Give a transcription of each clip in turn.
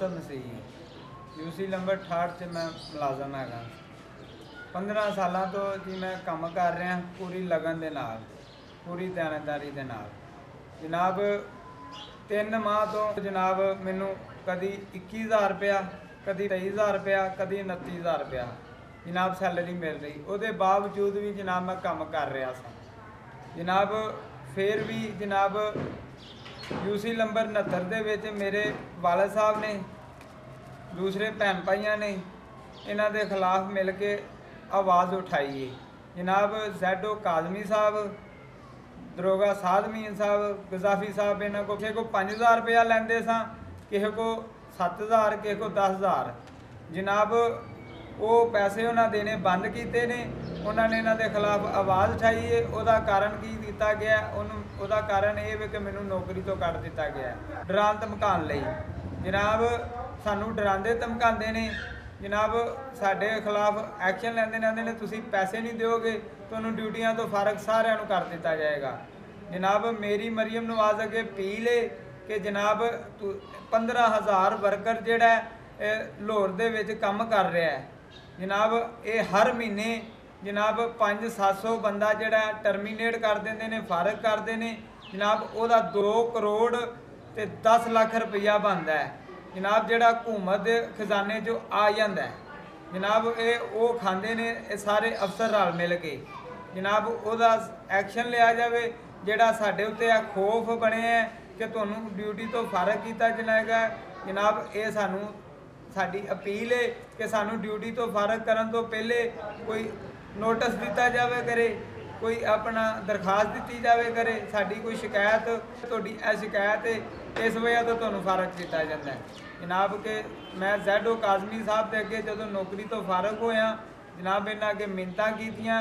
आसम मसीह UC number 68 'ਚ मैं मुलाजम हैगा। 15 ਸਾਲਾਂ ਤੋਂ ਜੀ मैं ਕੰਮ कर रहा पूरी लगन ਦੇ ਨਾਲ, पूरी ਦਿਆਨਤਦਾਰੀ ਦੇ ਨਾਲ। जनाब 3 ਮਾਹ ਤੋਂ जनाब ਮੈਨੂੰ कभी 21,000 रुपया, कभी 23,000 रुपया, कभी 29,000 रुपया जनाब सैलरी मिल रही। ਉਹਦੇ बावजूद भी जनाब मैं काम कर रहा था जनाब। फिर भी जनाब यूसी नंबर 69 ਦੇ ਵਿੱਚ ਮੇਰੇ ਵਾਲਦ ਸਾਹਿਬ ਨੇ, दूसरे भैन भाइयों ने इन्हों के खिलाफ मिल के आवाज़ उठाई है जनाब। जैडो काजमी साहब, दरोगा साद मीन साहब, गजाफी साहब इन्हों को किसी को 5,000 रुपया लेंदे सा, किसी को 7,000, किसी को 10,000 जनाब। वो पैसे उन्होंने देने बंद किए ने, उन्होंने इन्हों के खिलाफ आवाज़ उठाई है। वह कारण की दिता गया, उहदा कारण ये कि मैनू नौकरी तो कट दिता गया डरान धमकाने लई जनाब। सानू डरांदे धमकाते ने जनाब, साढ़े खिलाफ एक्शन लेंदे ने, तुसी पैसे नहीं दोगे तो ड्यूटियां तो फारग सारिਆਂ ਨੂੰ कर दिता जाएगा जनाब। मेरी मरियम नवाज अगे अपील है कि जनाब 15,000 वर्कर जिहड़ा लाहौर दे विच काम कर रहा है जनाब। ये हर महीने जनाब 500-700 बंदा जिहड़ा टर्मीनेट कर देंदे ने, फारग करते हैं जनाब। ਉਹਦਾ 2 करोड़ ते 10 लाख रुपया बनता है जनाब, जिहड़ा हुकूमत के खजाने चो आ जाता है जनाब। ये वो खाते ने सारे अफसर रल मिल के जनाब। ਉਹਦਾ एक्शन लिया जाए जिहड़ा साडे उत्ते खौफ बने है कि तुहानू ड्यूटी तो फारग किया जाएगा जनाब। ये सानू साडी अपील है कि सानू ड्यूटी तो फारग करन तो पहले कोई नोटिस दिता जाए करे, कोई अपना दरखास्त दी जाए करे, साडी कोई शिकायत तुहाडी शिकायत है इस वजह तो तुहानू फारग किया जाता है जनाब। कि मैं जैडो काजमी साहब के अगे जो नौकरी तो फारग होया जनाब, इन्होंने अगे मिन्नतां कीतियां,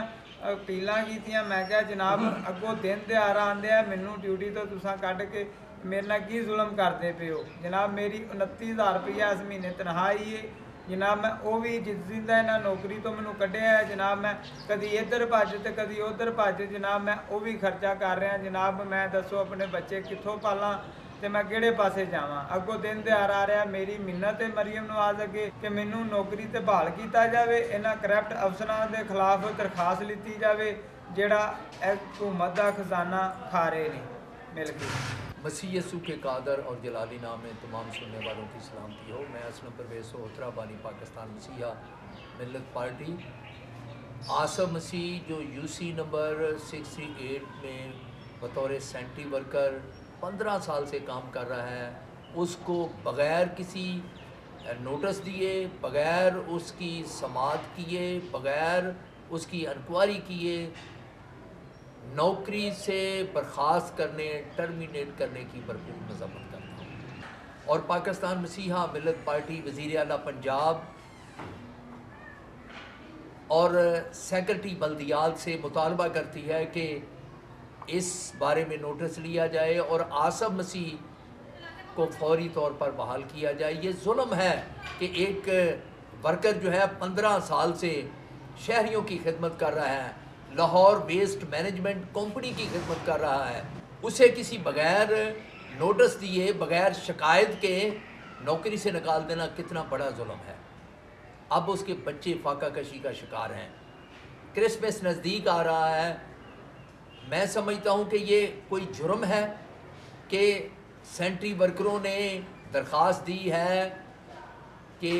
अपीलां कीतियां। मैं क्या जनाब अगों दिन दिहाड़ आंदे आ, मैनू ड्यूटी तो तुसां कढ के मेरे नाल की जुल्म करते पे हो जनाब। मेरी 29,000 रुपया इस महीने तनख्वाही है जनाब। मैं वो भी जिदा इन्होंने नौकरी तो मैनू कढ़िया है जनाब। मैं कभी इधर भज तो कभी उधर भज जनाब। मैं वो भी खर्चा कर रहा जनाब। मैं दसो अपने बच्चे कित्थों पालां तो मैं किहड़े पासे जावां। अगों दिन दिहाड़ आ रहा, मेरी मिन्नत है मरियम नवाज अगे कि मैनू नौकरी ते बहाल किया जाए। इन्हां करप्ट अफसरां के खिलाफ दरखास्त लिती जाए जिहड़ा हुकूमत का खजाना खा रहे हैं मिल के। मसीह यसू के कादर और जलाली नाम में तमाम सुनने वालों की सलामती हो। मैं असलम परवेज़ सोहतरा बानी पाकिस्तान मसीहा मिल्लत पार्टी। आसम मसीह जो यूसी नंबर 68 में बतौर सेंट्री वर्कर 15 साल से काम कर रहा है, उसको बग़ैर किसी नोटिस दिए, बग़ैर उसकी समाअत किए, बग़ैर उसकी इंक्वायरी किए नौकरी से बर्खास्त करने, टर्मिनेट करने की भरपूर मज़म्मत करता हूँ। और पाकिस्तान मसीहा मिल्लत पार्टी वज़ीर आला पंजाब और सेक्रेटरी बल्दियात से मुतालबा करती है कि इस बारे में नोटिस लिया जाए और आसम मसीह को फौरी तौर पर बहाल किया जाए। ये जुल्म है कि एक वर्कर जो है 15 साल से शहरियों की खिदमत कर रहा है, लाहौर वेस्ट मैनेजमेंट कंपनी की खिदमत कर रहा है, उसे किसी बग़ैर नोटिस दिए, बग़ैर शिकायत के नौकरी से निकाल देना कितना बड़ा जुल्म है। अब उसके बच्चे फाका कशी का शिकार हैं। क्रिसमस नज़दीक आ रहा है। मैं समझता हूँ कि ये कोई जुर्म है कि सेंट्री वर्करों ने दरख्वास्त दी है कि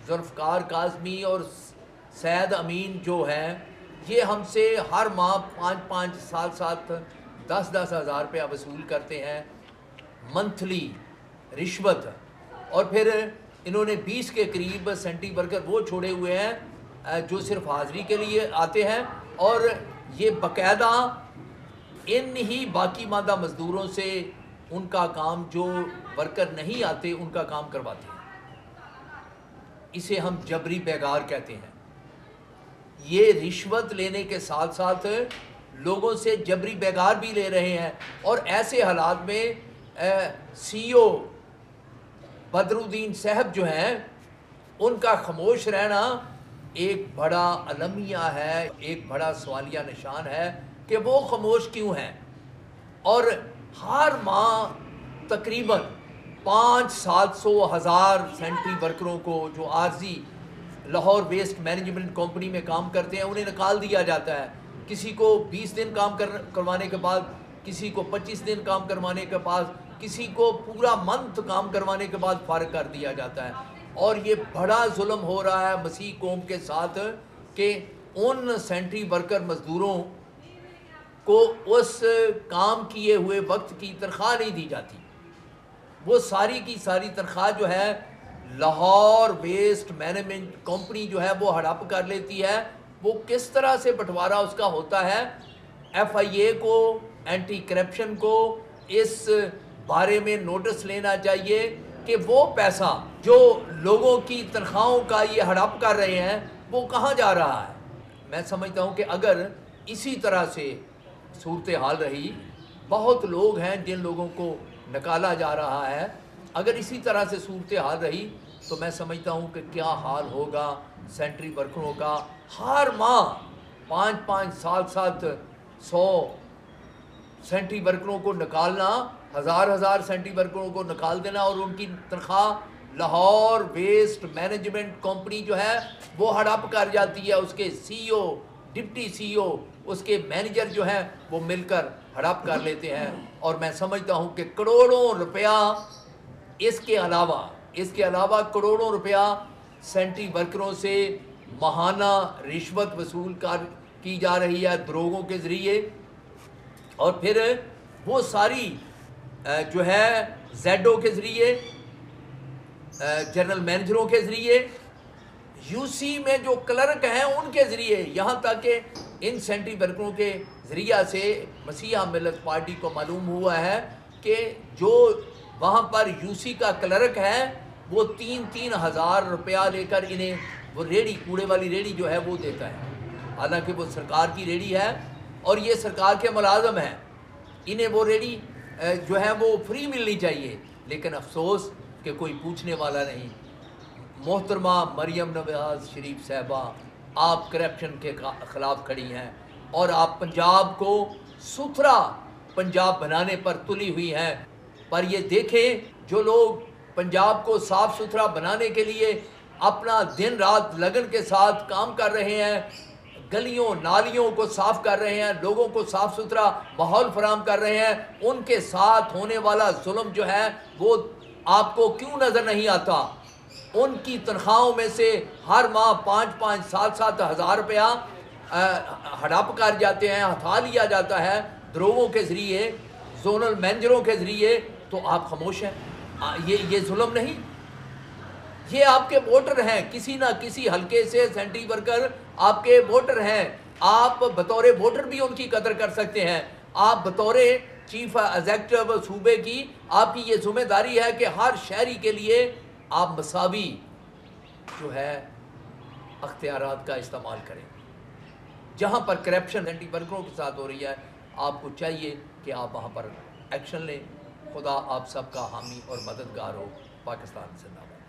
जुल्फ़कार काज़मी और सैयद अमीन जो हैं ये हमसे हर माह 5-5, 7-7, 10-10 हज़ार रुपया वसूल करते हैं मंथली रिश्वत। और फिर इन्होंने 20 के करीब सेंट्री वर्कर वो छोड़े हुए हैं जो सिर्फ हाज़री के लिए आते हैं और ये बाकायदा इन ही बाकी मादा मज़दूरों से उनका काम, जो वर्कर नहीं आते उनका काम करवाते हैं। इसे हम जबरी बेगार कहते हैं। ये रिश्वत लेने के साथ साथ लोगों से जबरी बेगार भी ले रहे हैं। और ऐसे हालात में CEO बदरुद्दीन साहब जो हैं उनका खामोश रहना एक बड़ा अलमिया है, एक बड़ा सवालिया निशान है कि वो खामोश क्यों हैं। और हर माह तकरीबन 500-700 سینٹری ورکروں کو جو عارضی لاہور ویسٹ مینجمنٹ کمپنی میں کام کرتے ہیں انہیں نکال دیا جاتا ہے. کسی کو 20 دن کام کروانے کے بعد، کسی کو 25 دن کام کروانے کے بعد، کسی کو پورا منتھ کام کروانے کے بعد فارغ کر دیا جاتا ہے. اور یہ بڑا ظلم ہو رہا ہے مسیح قوم کے ساتھ کہ ان سینٹری ورکر مزدوروں کو اس کام کیے ہوئے وقت کی تنخواہ نہیں دی جاتی. وہ ساری کی ساری تنخواہ جو ہے لاہور ویسٹ مینجمنٹ کمپنی جو ہے وہ ہڑپ کر لیتی ہے. وہ کس طرح سے بٹوارا اس کا ہوتا ہے، ایف آئی اے کو، اینٹی کرپشن کو اس بارے میں نوٹس لینا چاہیے کہ وہ پیسہ جو لوگوں کی تنخواہوں کا یہ ہڑپ کر رہے ہیں وہ کہاں جا رہا ہے. میں سمجھتا ہوں کہ اگر اسی طرح سے صورتحال رہی، بہت لوگ ہیں جن لوگوں کو نکالا جا رہا ہے، اگر اسی طرح سے صورتحال رہی تو میں سمجھتا ہوں کہ کیا حال ہوگا سینٹری ورکروں کا. ہر ماہ 500 سینٹری ورکروں کو نکالنا، ہزار سینٹری ورکروں کو نکال دینا اور ان کی تنخواہ لاہور ویسٹ مینجمنٹ کمپنی جو ہے وہ ہڑپ کر جاتی ہے. اس کے سی او، ڈپٹی سی او، اس کے مینیجر جو ہیں وہ مل کر ہڑپ کر لیتے ہیں. اور میں سمجھتا ہوں کہ کروڑوں روپیہ اس کے علاوہ کروڑوں روپیہ سینٹری ورکروں سے ماہانہ رشوت وصول کی جا رہی ہے دروغوں کے ذریعے. اور پھر وہ ساری جو ہے زیڈو کے ذریعے، جنرل مینیجروں کے ذریعے، یو سی میں جو کلرک ہیں ان کے ذریعے، یہاں تک کہ ان سینٹری ورکروں کے ذریعہ سے مسیحا ملت پارٹی کو معلوم ہوا ہے کہ جو وہاں پر یو سی کا کلرک ہے وہ 3-3 ہزار روپیہ لے کر انہیں وہ ریڑھی، کوڑے والی ریڑھی جو ہے وہ دیتا ہے. حالانکہ وہ سرکار کی ریڑھی ہے اور یہ سرکار کے ملازم ہیں، انہیں وہ ریڑھی جو ہے وہ فری ملنی چاہیے. لیکن افسوس کہ کوئی پوچھنے والا نہیں. محترمہ مریم نواز شریف صاحبہ، آپ کرپشن کے خلاف کھڑی ہیں اور آپ پنجاب کو ستھرا پنجاب بنانے پر تلی ہوئی ہیں. پر یہ دیکھیں جو لوگ پنجاب کو صاف ستھرا بنانے کے لیے اپنا دن رات لگن کے ساتھ کام کر رہے ہیں، گلیوں نالیوں کو صاف کر رہے ہیں، لوگوں کو صاف ستھرا ماحول فراہم کر رہے ہیں، ان کے ساتھ ہونے والا ظلم جو ہے وہ آپ کو کیوں نظر نہیں آتا؟ ان کی تنخواہوں میں سے ہر ماہ 5-7 ہزار روپیہ ہڑپ کر جاتے ہیں، ہتھا لیا جاتا ہے دروغوں کے ذریعے، زونل مینیجروں کے ذریعے. تو آپ خاموش ہیں؟ یہ ظلم نہیں؟ یہ آپ کے ووٹر ہیں، کسی نہ کسی حلقے سے سینٹری ورکر آپ کے ووٹر ہیں. آپ بطور ووٹر بھی ان کی قدر کر سکتے ہیں. آپ بطور چیف ایگزیکٹو صوبے کی آپ کی یہ ذمہ داری ہے کہ ہر شہری کے لیے آپ مساوی جو ہے اختیارات کا استعمال کریں. جہاں پر کرپشن سینٹری ورکروں کے ساتھ ہو رہی ہے آپ کو چاہیے کہ آپ وہاں پر ایکشن لیں. خدا آپ سب کا حامی اور مددگار ہو. پاکستان زندہ باد.